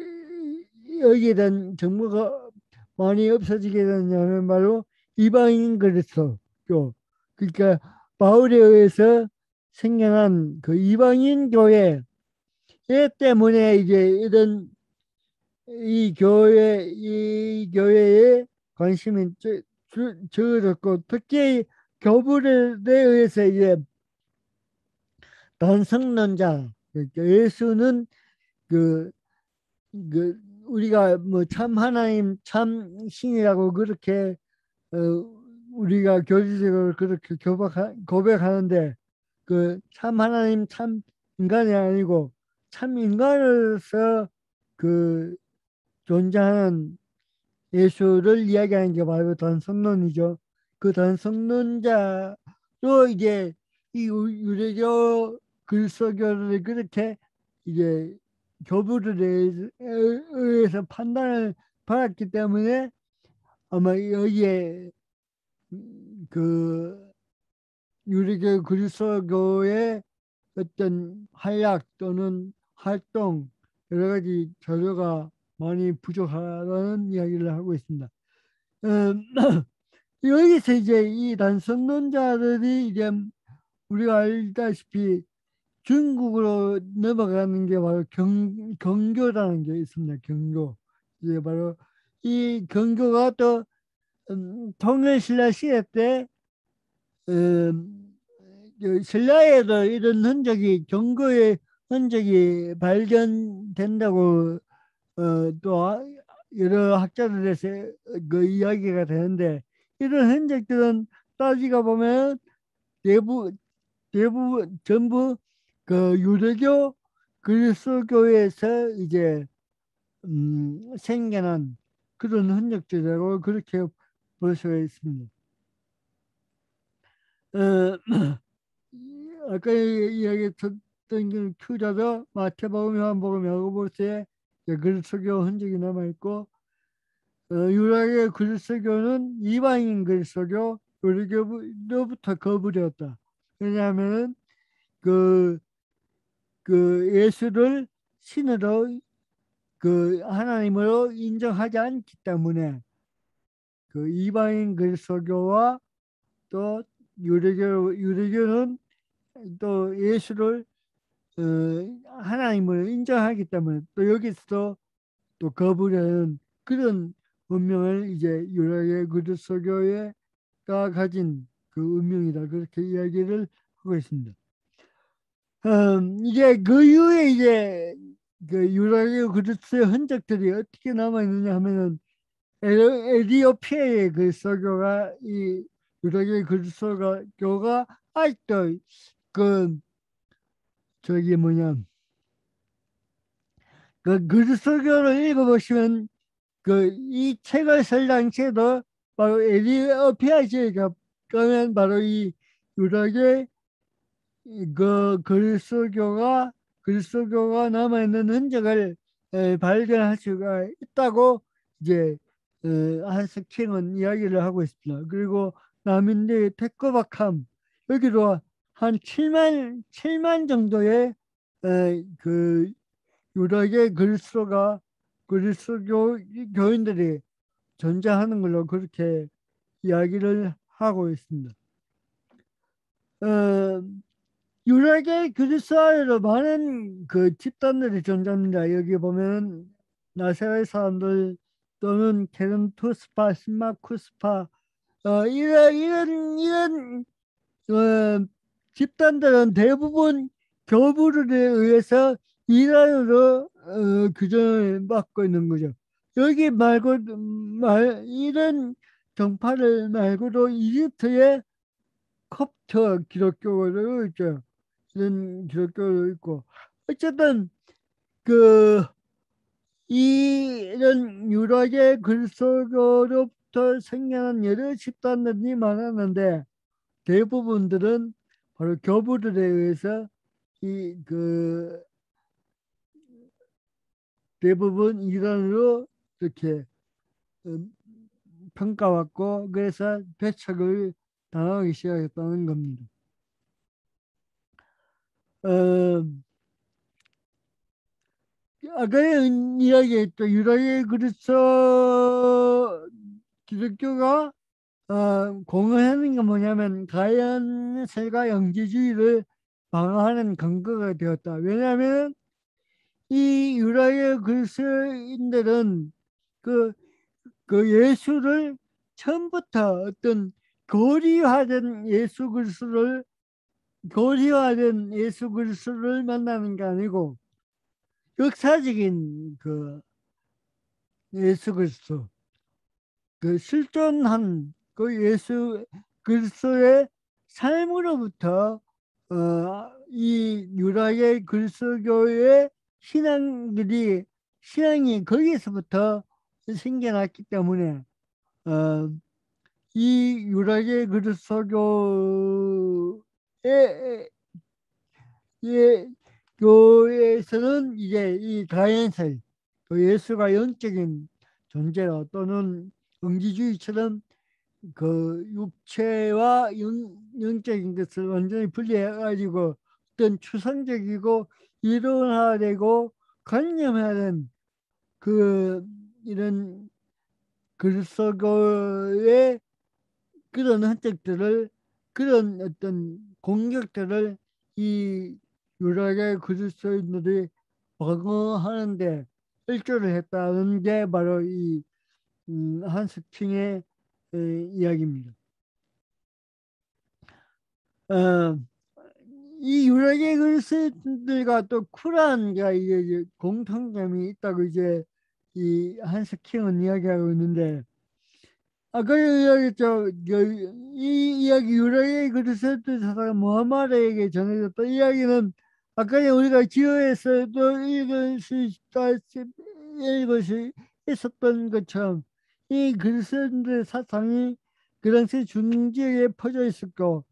여기에 대한 정보가 많이 없어지게 되냐면 바로 이방인 그리스도교 그러니까 바울에 의해서 생겨난 그 이방인 교회 때문에 이제 이런 이 교회에 관심이 적어졌고 특히 교부에 의해서 이제 단성론자. 그러니까 예수는 그, 우리가 뭐 참 하나님, 참 신이라고 그렇게 어, 우리가 교리적으로 그렇게 고백하는데 그 참 하나님, 참 인간이 아니고 참 인간으로서 그 존재하는 예수를 이야기하는 게 바로 단성론이죠. 그 단성론자로 이제 이 유대교 그리스도교를 그렇게 이제 교부들에 의해서 판단을 받았기 때문에 아마 여기에 그 유대교 그리스도교의 어떤 활약 또는 활동 여러 가지 자료가 많이 부족하다는 이야기를 하고 있습니다. 여기서 이제 이 단성론자들이 이제 우리가 알다시피 중국으로 넘어가는 게 바로 경교라는 게 있습니다. 경교. 이제 바로 이 경교가 또 통일신라 시대 때 신라에도 이런 흔적이 경거의 흔적이 발견된다고 또 여러 학자들에서 그 이야기가 되는데 이런 흔적들은 따지가 보면 대부분 전부 그 유대교 그리스도교에서 이제 생겨난 그런 흔적들이라고 그렇게 볼 수가 있습니다. 어, 아까 이야기했던 그 큐자도 마태복음, 요한복음, 야고보서에 그리스도교 흔적이 남아 있고 유다의 그리스도교는 이방인 그리스도교 유대교로부터 거부되었다. 왜냐하면 그, 그 예수를 신으로 그 하나님으로 인정하지 않기 때문에 그 이방인 그리스도교와 또 유대교는 또 예수를 하나님을 인정하기 때문에 또 여기서도 또 거부하는 그런 운명을 이제 유다의 그리스도교가 가진 그 운명이다 그렇게 이야기를 하고 있습니다. 이제 그 이후에 이제 그 유다의 그리스도의 흔적들이 어떻게 남아 있느냐 하면은 에디오피아의 그리스도교가 이 유다의 그리스도교가 아직도 그 저기 뭐냐 그 그리스도교를 읽어보시면 그 이 책을 쓸 당시에도 바로 에디오피아 지역에 가면 바로 이 유다의 그 그리스도교가 남아있는 흔적을 발견할 수가 있다고 이제 한스킹은 이야기를 하고 있습니다. 그리고 남인대 테크바캄 여기도 한 7만 정도의 그 유다계 그리스도 교인들이 존재하는 걸로 그렇게 이야기를 하고 있습니다. 유다계 그리스도인으로 많은 그 집단들이 존재합니다. 여기 보면 나사렛 사람들 또는 게른투스파, 신마쿠스파 이런 집단들은 대부분 교부들에 의해서 이란으로 규정을 받고 있는 거죠. 여기 말고 이런 정파를 말고도 이집트에 콥트 기독교가 있죠. 이런 기독교도 있고 어쨌든 그 이런 유럽의 그리스도로부터 생겨난 여러 집단들이 많았는데 대부분들은 바로 교부들에 의해서 이 그 대부분 이란으로 이렇게 음, 평가받고 그래서 배척을 당하기 시작했다는 겁니다. 어, 아까 이야기했죠. 유다의 그리스도 기독교가 공헌하는 건 뭐냐면 가연설과 영지주의를 방어하는 근거가 되었다. 왜냐하면 이 유다의 그리스도인들은 그, 그 예수를 처음부터 어떤 교리화된 예수 그리스도를 교리화된 예수 그리스도를 만나는 게 아니고 역사적인 그 예수 그리스도, 그 실존한 그 예수 그리스도의 삶으로부터 이 유다의 그리스도교의 신앙이 거기서부터 생겨났기 때문에 어, 이 유다의 그리스도교의 교회에서는 이제 이 다연설, 그 예수가 영적인 존재로 또는 응지주의처럼 그 육체와 영적인 것을 완전히 분리해가지고 어떤 추상적이고 이론화되고 관념화된 그 이런 그리스도교의 그런 흔적들을, 그런 어떤 공격들을 이 유다의 그리스도인들이 방어하는데 일조를 했다는 게 바로 이 한스킹의 이야기입니다. 어, 이 유다의 그리스도인들과 또 쿨한 게 이제 공통점이 있다고 이제 이 한스킹은 이야기하고 있는데, 아까 이야기했죠. 이 이야기 유래의 그리스도 사상 무하마드에게 전해졌던 이야기는 아까 우리가 지어에서도 읽을 수 있었던 것처럼 이 그리스도인들의 사상이 그 당시 중지에 퍼져 있었고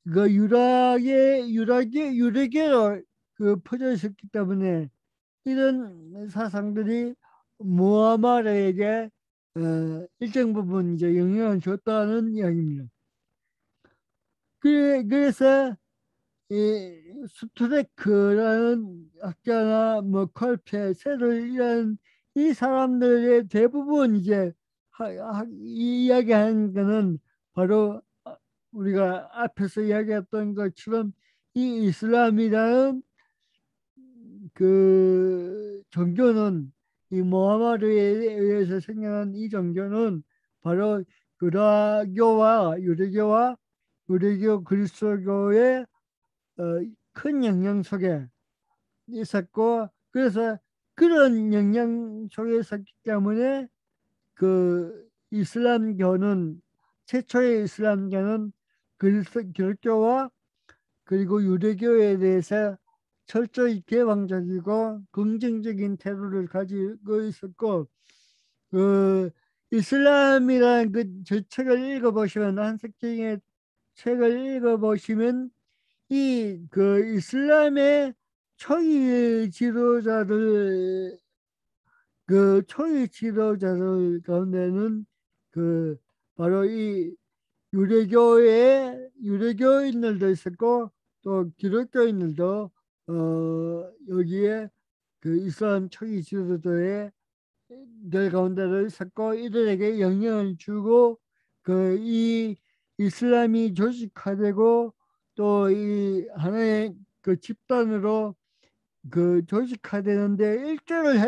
그 유래계로 그 퍼져 있었기 때문에 이런 사상들이 무하마드에게 일정 부분 이제 영향을 줬다는 이야기입니다. 그래서 이 스트레크라는 학자나 뭐 컬페, 세를 이런 이 사람들의 대부분 이제 이야기하는 거는 바로 우리가 앞에서 이야기했던 것처럼 이 이슬람이라는 그 종교는 이 모하마드에 의해서 생겨난 이 종교는 바로 유대교 그리스도교의 어, 큰 영향 속에 있었고, 그래서 그런 영향 속에 있었기 때문에 그 이슬람교는, 최초의 이슬람교는 기독교와 그리고 유대교에 대해서 철저히 개방적이고 긍정적인 태도를 가지고 있었고, 그 이슬람이라는 그 책을 읽어보시면, 한석경의 책을 읽어보시면 이 그 이슬람의 초기 지도자들, 그 초기 지도자들 가운데는 그 바로 이 유대교인들도 있었고 또 기독교인들도 여기에 그 이슬람 초기 지도자의 들 가운데도 있었고 이들에게 영향을 주고 그 이 이슬람이 조직화되고 또 이 하나의 그 집단으로 그 조직화되는데 일조를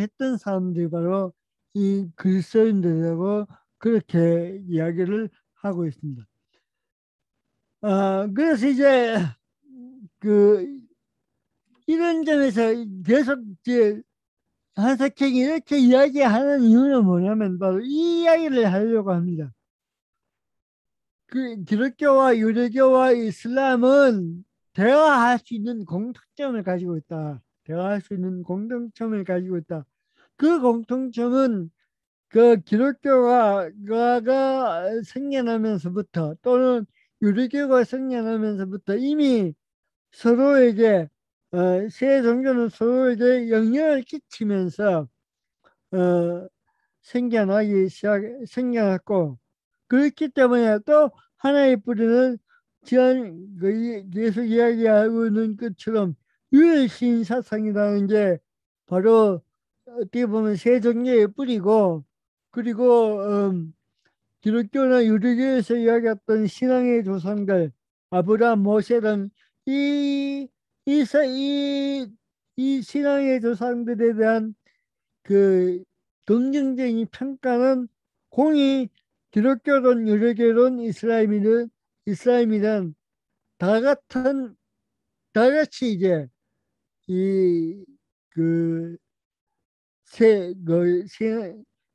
했던 사람들이 바로 이 그리스도인들이라고 그렇게 이야기를 하고 있습니다. 그래서 이제 그 이런 점에서 계속 이제 한석형이 이렇게 이야기하는 이유는 뭐냐면 바로 이 이야기를 하려고 합니다. 그 기독교와 유대교와 이슬람은 대화할 수 있는 공통점을 가지고 있다. 대화할 수 있는 공통점을 가지고 있다. 그 공통점은 그 기독교가 생겨나면서부터 또는 유대교가 생겨나면서부터 이미 서로에게 세 종교는 서로에게 영향을 끼치면서 어, 생겨났고 그렇기 때문에 또 하나의 뿌리는 지난 계속 이야기하고 있는 것처럼 유일신 사상이라는 게 바로 어떻게 보면 세 종교의 뿌리고 그리고 기독교나 유대교에서 이야기했던 신앙의 조상들 아브라함, 모세 등 이, 이, 이 신앙의 조상들에 대한 그 긍정적인 평가는 공히 기독교든 유대교든 이슬람이란 다 같이 이제 이 그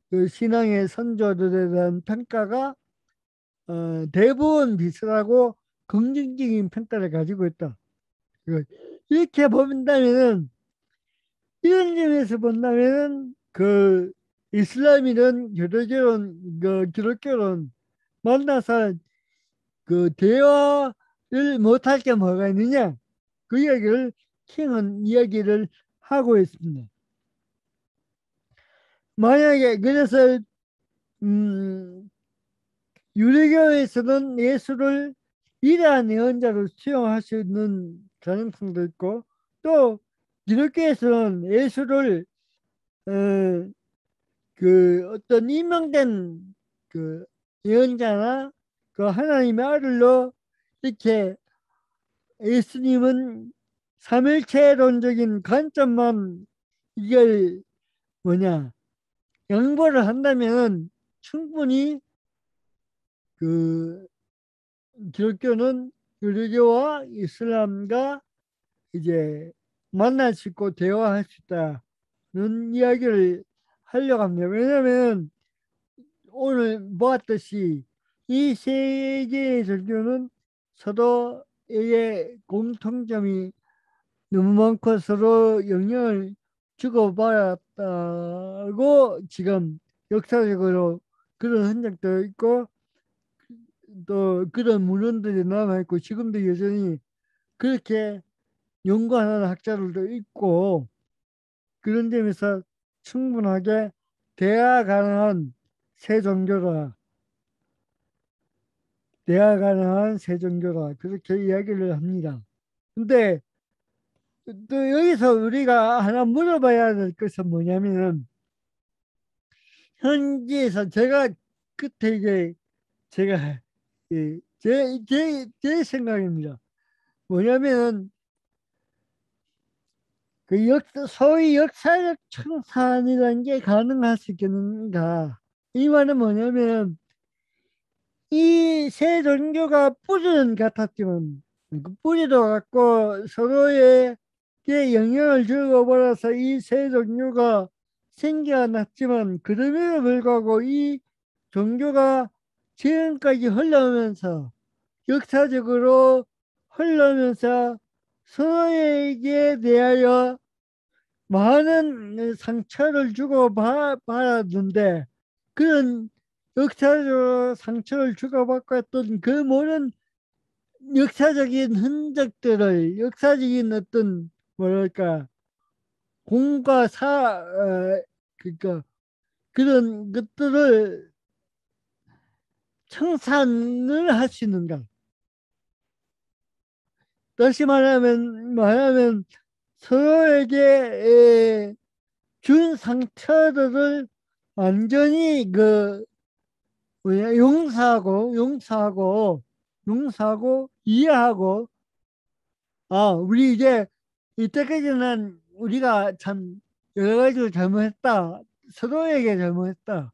그 신앙의 선조들에 대한 평가가 대부분 비슷하고 긍정적인 평가를 가지고 있다. 그 이렇게 본다면은 이런 점에서 본다면은 그 이슬람이든 유대교든 그 기독교든 만나서 그 대화를 못할 게 뭐가 있느냐 그 이야기를 킹은 이야기를 하고 있습니다. 만약에 그래서 음, 유대교에서는 예수를 위대한 예언자로 수용할 수 있는 가능성도 있고 또 기독교에서는 예수를 어, 그 어떤 임명된 그 예언자나 그 하나님의 아들로 이렇게 예수님은 삼일체론적인 관점만 이걸 뭐냐 양보를 한다면 충분히 그 기독교는 유대교와 이슬람과 이제 만날 수 있고 대화할 수 있다는 이야기를 하려고 합니다. 왜냐하면 오늘 보았듯이 이 세 개의 종교는 서로에게 공통점이 너무 많고 서로 영향을 주고받았다고 지금 역사적으로 그런 흔적도 있고 또 그런 문헌들이 남아있고 지금도 여전히 그렇게 연구하는 학자들도 있고 그런 점에서 충분하게 대화 가능한 새 종교다. 대화 가능한 새 종교다. 그렇게 이야기를 합니다. 근데 또 여기서 우리가 하나 물어봐야 될 것은 뭐냐면 현지에서 제가 그때 이제 제가 제 생각입니다. 뭐냐면 그 소위 역사적 청산이라는 게 가능할 수 있겠는가? 이 말은 뭐냐면 이 세 종교가 뿌리는 같았지만 그 뿌리도 같고 서로에게 영향을 주고받아서 이 세 종교가 생겨났지만 그럼에도 불구하고 이 종교가 지금까지 흘러오면서 역사적으로 흘러오면서 서로에게 대하여 많은 상처를 주고 받았는데 그런 역사적으로 상처를 주고받고 했던 그 모든 역사적인 흔적들을 역사적인 어떤 뭐랄까 공과 그러니까 그런 것들을 청산을 할 수 있는가. 다시 말하면 서로에게 준 상처들을 완전히 그 뭐야 용서하고 이해하고 우리 이제 이때까지는 우리가 참 여러 가지로 잘못했다 서로에게 잘못했다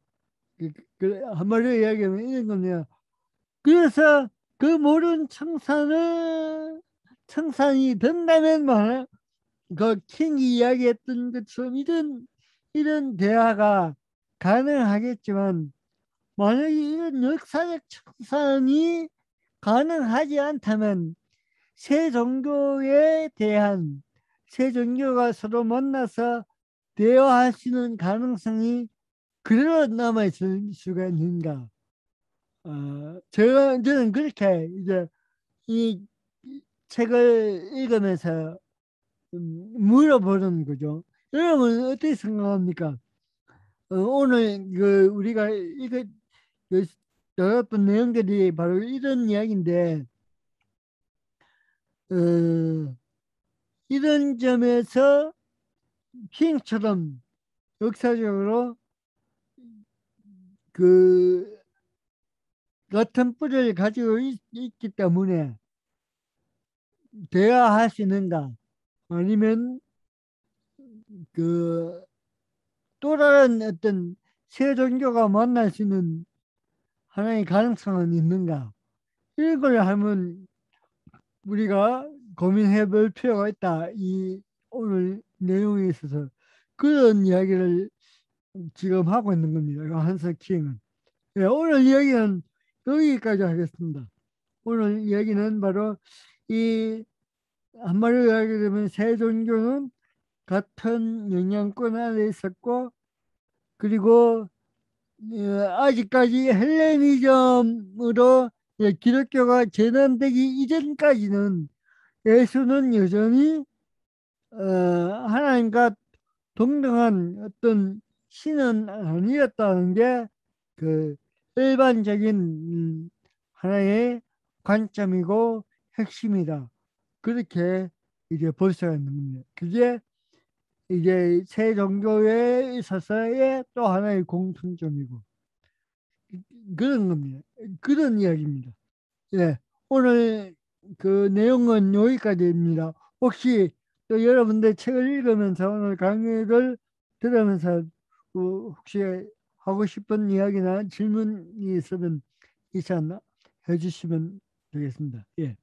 한마디로 이야기하면 이런 거네요. 그래서 그 모든 청산이 된다면 말그 킹이 이야기했던 것처럼 이런 대화가 가능하겠지만 만약에 이런 역사적 청산이 가능하지 않다면 새 종교에 대한 새 종교가 서로 만나서 대화할 수 있는 가능성이 그대로 남아있을 수가 있는가? 저는 그렇게 이제 이 책을 읽으면서 물어보는 거죠. 여러분은 어떻게 생각합니까? 오늘 그 우리가 이거 나왔던 내용들이 바로 이런 이야기인데 어, 이런 점에서 킹처럼 역사적으로 그 같은 뿌리를 가지고 있기 때문에 대화할 수 있는가? 아니면 그 또 다른 어떤 새 종교가 만날 수 있는 하나의 가능성은 있는가? 이런 걸 하면 우리가 고민해 볼 필요가 있다. 이 오늘 내용에 있어서 그런 이야기를 지금 하고 있는 겁니다. 한석 킹은. 네, 오늘 이야기는 여기까지 하겠습니다. 오늘 이야기는 바로 이 한마디로 이야기하면 세 종교는 같은 영향권 안에 있었고 그리고 아직까지 헬레니즘으로 기독교가 전환되기 이전까지는 예수는 여전히 하나님과 동등한 어떤 신은 아니었다는 게 그 일반적인 하나의 관점이고 핵심이다. 그렇게 이제 볼 수가 있는 겁니다. 그게 이제 새 종교에 있어서의 또 하나의 공통점이고 그런 겁니다. 그런 이야기입니다. 예, 오늘 그 내용은 여기까지입니다. 혹시 또 여러분들 책을 읽으면서 오늘 강의를 들으면서 혹시 하고 싶은 이야기나 질문이 있으면 있지 않나 해주시면 되겠습니다. 예.